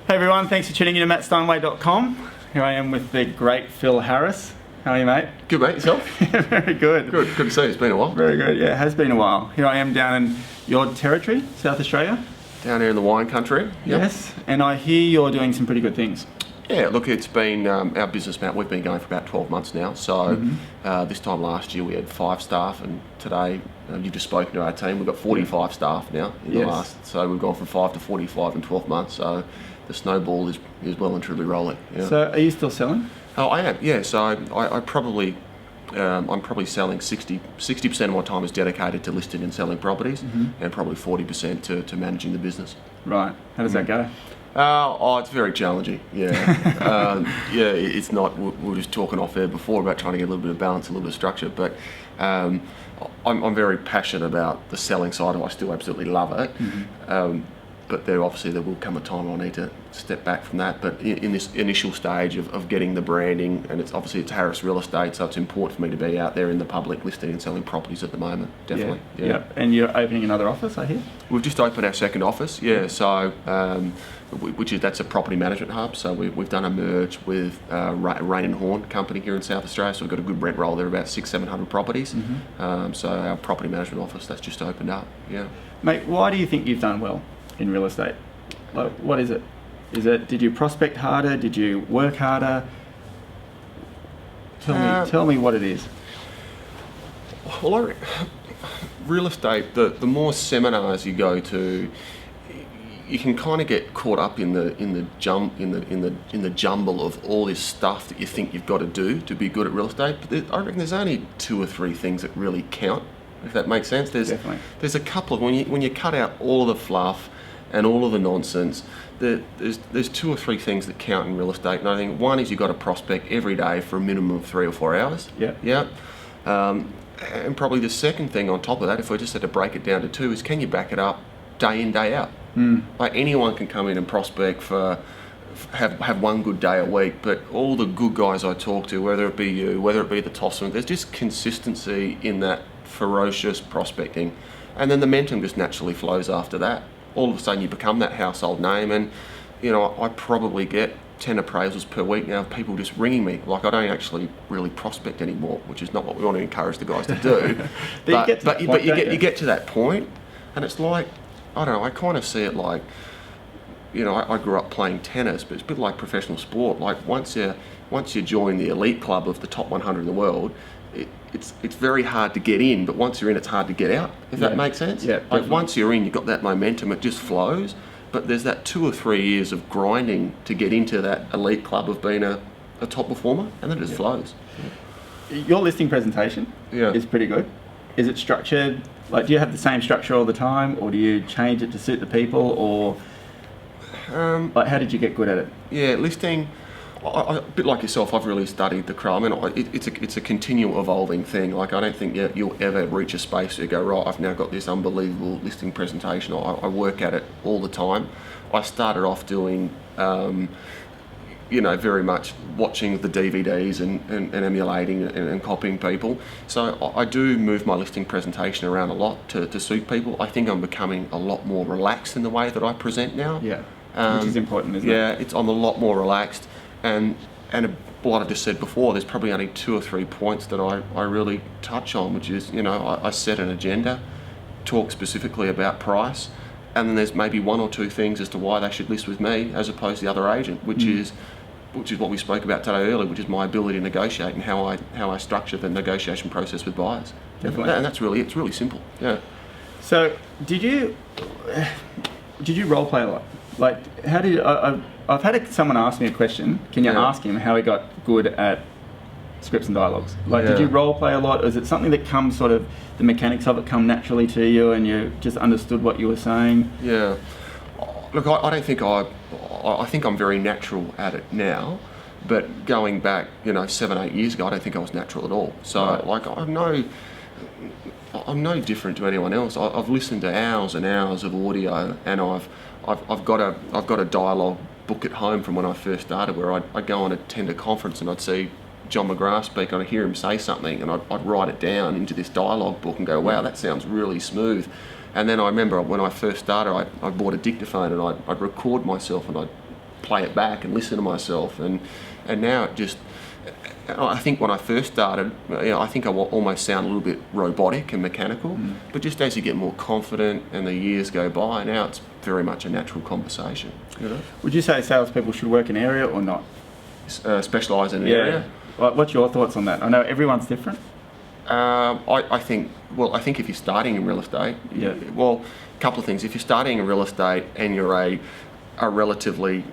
Hey everyone, thanks for tuning in to mattsteinway.com. Here I am with the great Phil Harris. How are you, mate? Good, mate. Yourself? Very good. Good to see you. It's been a while. Very good, yeah, it has been a while. Here I am down in your territory, South Australia. Down here in the wine country. Yep. Yes, and I hear you're doing some pretty good things. Yeah, look, it's been our business, Matt. We've been going for about 12 months now. So this time last year we had 5 staff, and today you've just spoken to our team. We've got 45 staff now in the last. So we've gone from 5 to 45 in 12 months. So the snowball is well and truly rolling. Yeah. So are you still selling? Oh, I am. Yeah. So I'm probably selling 60% of my time is dedicated to listing and selling properties, and probably 40% to managing the business. Right. How does that go? It's very challenging. Yeah, it's not. We were just talking off air before about trying to get a little bit of balance, a little bit of structure. But I'm very passionate about the selling side of it. I still absolutely love it. But there will come a time I need to step back from that. But in this initial stage of getting the branding, and it's Harris Real Estate, so it's important for me to be out there in the public listing and selling properties at the moment, definitely. Yeah. And you're opening another office, I hear? We've just opened our second office, so that's a property management hub. So we've done a merge with Rain and Horn company here in South Australia, so we've got a good rent roll there, about 600-700 properties. So our property management office, that's just opened up, yeah. Mate, why do you think you've done well in real estate? Like, what is it? Did you prospect harder? Did you work harder? Tell me what it is. Well, real estate, the more seminars you go to, you can kind of get caught up in the jumble of all this stuff that you think you've got to do to be good at real estate. But I reckon there's only 2 or 3 things that really count, if that makes sense. Definitely. There's a couple of when you cut out all of the fluff and all of the nonsense, there's 2 or 3 things that count in real estate. And I think one is you've got to prospect every day for a minimum of 3 or 4 hours. Yeah. And probably the second thing on top of that, if we just had to break it down to 2, is can you back it up day in, day out? Like anyone can come in and prospect have one good day a week, but all the good guys I talk to, whether it be you, whether it be the Tosser, there's just consistency in that ferocious prospecting, and then the momentum just naturally flows after that. All of a sudden you become that household name, and I probably get 10 appraisals per week now of people just ringing me. Like, I don't actually really prospect anymore, which is not what we want to encourage the guys to do. but you get to that point, and it's like, I don't know, I kind of see it like, I grew up playing tennis, but it's a bit like professional sport. Like once you join the elite club of the top 100 in the world, it's very hard to get in, but once you're in, it's hard to get out, if that makes sense. Yeah, like once you're in, you've got that momentum, it just flows, but there's that 2 or 3 years of grinding to get into that elite club of being a top performer, and then it just flows. Your listing presentation is pretty good. Is it structured? Like, do you have the same structure all the time, or do you change it to suit the people, or like, how did you get good at it? Yeah, listing, a bit like yourself, I've really studied the craft. I mean, it's a continual evolving thing. Like, I don't think you'll ever reach a space where you go, right, I've now got this unbelievable listing presentation. I work at it all the time. I started off doing, very much watching the DVDs and emulating and copying people. So I do move my listing presentation around a lot to suit people. I think I'm becoming a lot more relaxed in the way that I present now. Yeah, which is important, isn't it? Yeah, I'm a lot more relaxed. And what I've just said before, there's probably only 2 or 3 points that I really touch on, which is, I set an agenda, talk specifically about price, and then there's maybe 1 or 2 things as to why they should list with me as opposed to the other agent, which is what we spoke about today earlier, which is my ability to negotiate and how I structure the negotiation process with buyers. Definitely. And it's really simple. Yeah. So did you role play a lot? Like, how did I've had someone ask me a question. Can you ask him how he got good at scripts and dialogues? Like, did you role play a lot? Or is it something that comes sort of, the mechanics of it come naturally to you and you just understood what you were saying? Yeah. Look, I don't think I think I'm very natural at it now, but going back, 7-8 years ago, I don't think I was natural at all. So, like, I'm no different to anyone else. I've listened to hours and hours of audio, and I've got a dialogue book at home from when I first started, where I'd go and attend a conference and I'd see John McGrath speak, and I'd hear him say something, and I'd write it down into this dialogue book and go, wow, that sounds really smooth. And then I remember when I first started, I bought a dictaphone, and I'd record myself, and play it back and listen to myself, and now it just. I think when I first started, I think I almost sound a little bit robotic and mechanical, but just as you get more confident and the years go by, now it's very much a natural conversation. Would you say salespeople should work an area or not? Specialise in an area? What's your thoughts on that? I know everyone's different. I think if you're starting in real estate, a couple of things. If you're starting in real estate and you're a relatively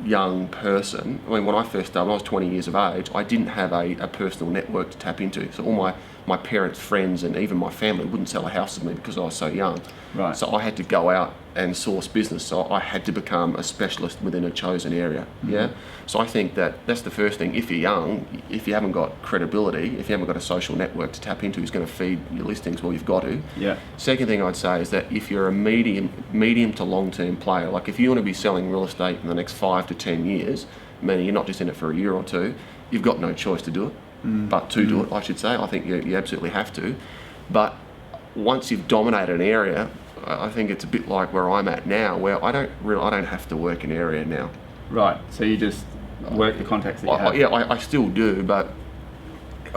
young person, I mean, when I first started, when I was 20 years of age, I didn't have a personal network to tap into. So all my parents' friends and even my family wouldn't sell a house with me because I was so young. Right. So I had to go out and source business. So I had to become a specialist within a chosen area. Yeah. So I think that's the first thing. If you're young, if you haven't got credibility, if you haven't got a social network to tap into who's going to feed your listings, well, you've got to. Yeah. Second thing I'd say is that if you're a medium to long-term player, like if you want to be selling real estate in the next 5 to 10 years, meaning you're not just in it for a year or two, you've got no choice to do it. But to do it, I should say, I think you absolutely have to. But once you've dominated an area, I think it's a bit like where I'm at now, where I don't have to work an area now. Right. So you just work the contacts that you have. Yeah, I still do, but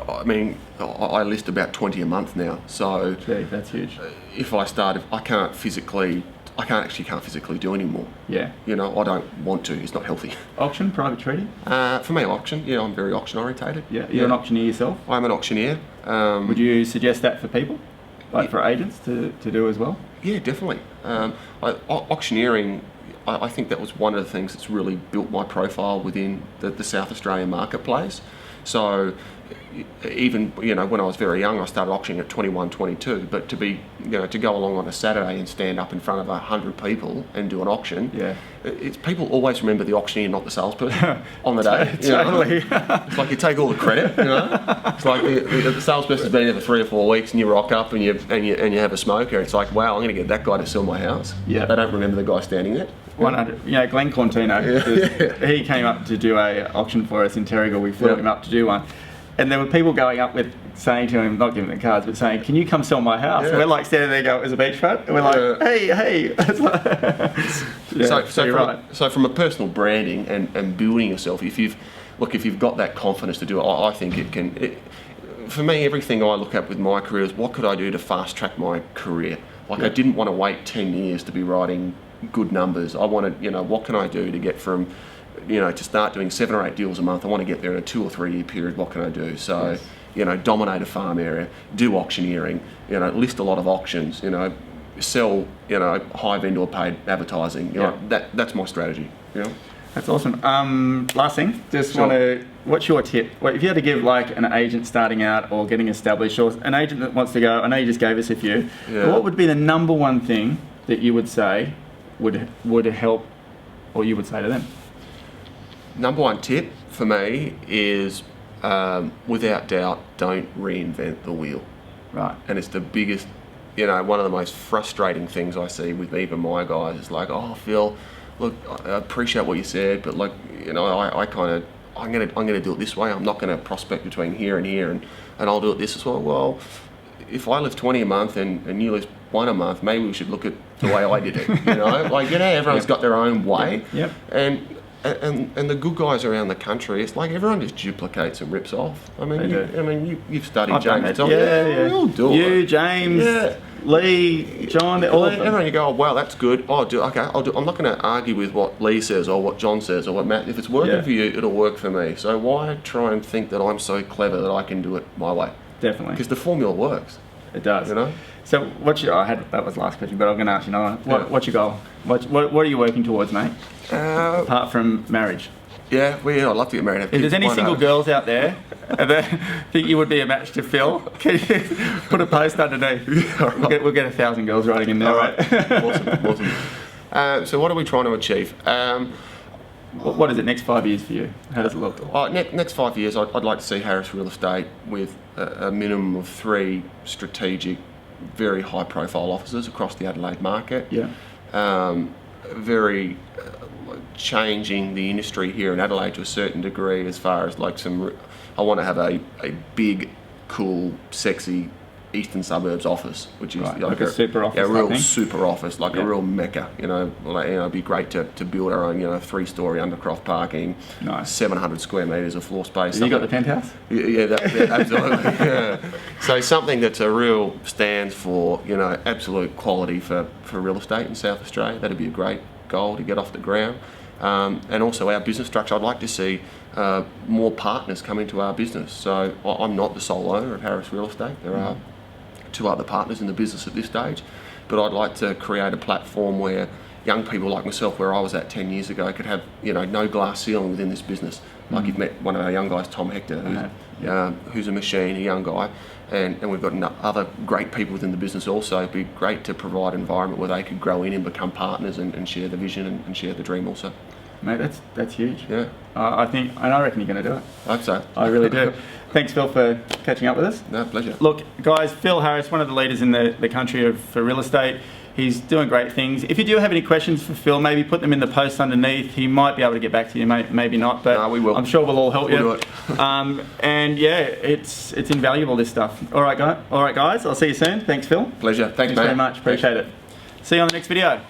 I mean, I list about 20 a month now. So gee, that's huge. If I started, I can't physically do anymore. Yeah. I don't want to. It's not healthy. Auction, private trading? For me, auction. Yeah, I'm very auction orientated. Yeah. You're an auctioneer yourself? I'm an auctioneer. Would you suggest that for people? Like for agents to do as well? Yeah, definitely. Auctioneering, I think that was one of the things that's really built my profile within the South Australian marketplace. So even when I was very young, I started auctioning at 21, 22. But to go along on a Saturday and stand up in front of 100 people and do an auction, it's people always remember the auctioneer, not the salesperson on the day. Totally. It's like you take all the credit. It's like the salesperson's been there for 3 or 4 weeks, and you rock up and you have a smoker. It's like, wow, I'm going to get that guy to sell my house. Yeah. They don't remember the guy standing there. 100. Glenn Cortino, he came up to do a auction for us in Terrigal. We flew him up to do one. And there were people going up with saying to him, not giving the cards, but saying, "Can you come sell my house?" And we're like standing there going, as a beachfront, and we're like, "Hey." So from a personal branding and building yourself, if you've got that confidence to do it, I think it can. For me, everything I look at with my career is what could I do to fast track my career. I didn't want to wait 10 years to be writing good numbers. I wanted, what can I do to get from, to start doing 7 or 8 deals a month. I want to get there in a 2 or 3 year period. What can I do? So, dominate a farm area, do auctioneering, list a lot of auctions, sell, high vendor paid advertising. That's my strategy. That's awesome. Last thing, what's your tip? If you had to give like an agent starting out or getting established, or an agent that wants to go, I know you just gave us a few, but what would be the number one thing that you would say would help, or you would say to them? Number one tip for me is, without doubt, don't reinvent the wheel. Right. And it's the biggest, one of the most frustrating things I see with even my guys is like, "Oh, Phil, look, I appreciate what you said, but I'm gonna do it this way. I'm not gonna prospect between here and here, and I'll do it this as well." Well, if I live 20 a month and you live 1 a month, maybe we should look at the way I did it. Everyone's got their own way. Yep. And the good guys around the country, it's like everyone just duplicates and rips off. I mean, you've studied James. Yeah. We all do it. You, James, Lee, John, all of them. Everyone, you go, "Oh, wow, that's good. Oh, I'll do. I'm not going to argue with what Lee says or what John says or what Matt. If it's working for you, it'll work for me. So why try and think that I'm so clever that I can do it my way?" Definitely. Because the formula works. It does. So that was the last question, but I'm going to ask you another one. What's your goal? What are you working towards, mate? Apart from marriage. Yeah, I'd love to get married. If there's any single girls out there that think you would be a match to Phil, can you put a post underneath? Right. We'll get 1,000 girls writing in there. All right. Awesome. So what are we trying to achieve? What is it, next 5 years for you? How does it look? Next 5 years, I'd like to see Harris Real Estate with a minimum of 3 strategic, very high-profile offices across the Adelaide market. Yeah. Very changing the industry here in Adelaide to a certain degree, as far as I want to have a big, cool, sexy eastern suburbs office, which is right, like a super office. Yeah, a real thing. super office, like a real mecca. It'd be great to build our own, 3-story undercroft parking, nice, 700 square meters of floor space. Have you got the penthouse? Yeah, absolutely. Yeah. So something that's a real stands for, absolute quality for real estate in South Australia. That'd be a great goal to get off the ground. And also our business structure. I'd like to see more partners come into our business. So I'm not the sole owner of Harris Real Estate. There are 2 other partners in the business at this stage, but I'd like to create a platform where young people like myself, where I was at 10 years ago, could have no glass ceiling within this business. Like you've met one of our young guys, Tom Hector, who's a machine, a young guy, and we've got other great people within the business also. It'd be great to provide an environment where they could grow in and become partners and share the vision and share the dream also. Mate, that's huge. Yeah. I reckon you're going to do it. I hope so. I really do. Thanks, Phil, for catching up with us. No, pleasure. Look, guys, Phil Harris, one of the leaders in the country for real estate. He's doing great things. If you do have any questions for Phil, maybe put them in the post underneath. He might be able to get back to you, maybe not, but we will. I'm sure we'll all help you. We'll do it. And yeah, it's invaluable, this stuff. All right, guys. I'll see you soon. Thanks, Phil. Pleasure. Thanks, mate. very much. Appreciate it. See you on the next video.